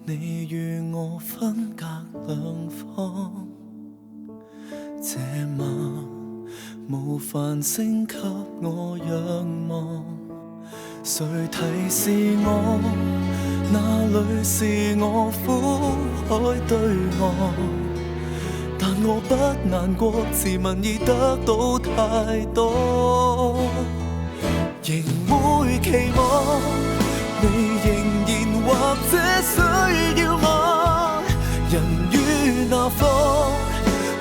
你與我分隔兩方，這晚無繁星給我仰望，誰提示我那裏是我苦海對岸？但我不難過，自問已得到太多，仍會期望你仍然或者需要我，人於那方，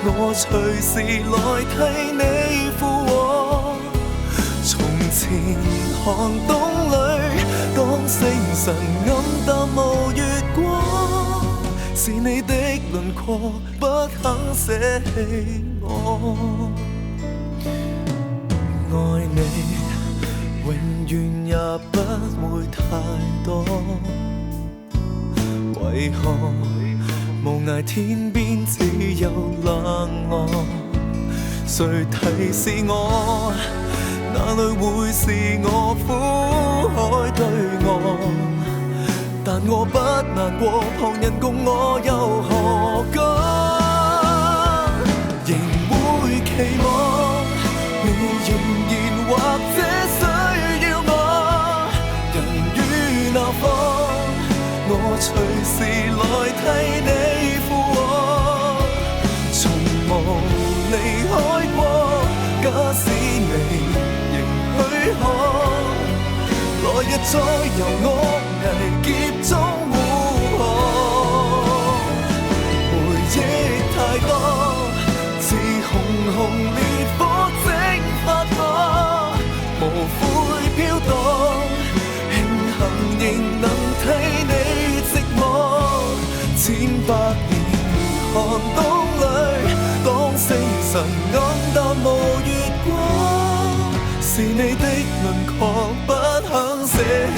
我隨時來替你附和。從前寒冬裏，當星辰暗淡無月光，是你的輪廓不肯捨棄我。愛你永遠也不會太多，為何無涯天邊只有冷漠？誰提示我哪裏會是我苦海對岸？但我不難過，旁人共我又何干？仍會期望你仍然或者需要我，人於那方，我隨時來替你附和。從無離開過，假使你仍許可，來日再由我危劫中護航。回憶太多，似熊熊烈火蒸發我，無悔飄蕩，慶幸仍能替你寂寞。千百年寒冬裏，當星辰暗淡無月光，是你的輪廓不肯捨棄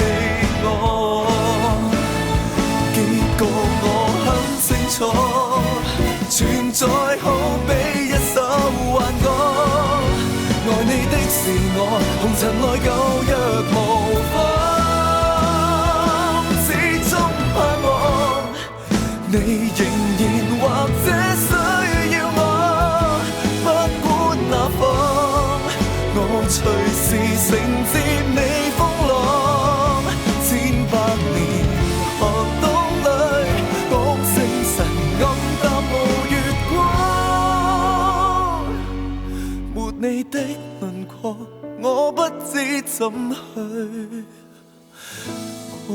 我。結局我很清楚，存在好比一首幻歌。愛你的是我，紅塵內舊若無妨，始終盼望你仍然或者需要我，不管哪方，我隨時承接你風浪。千百年寒冬裏，當星辰暗淡無月光，沒你的輪廓，我不知怎去過。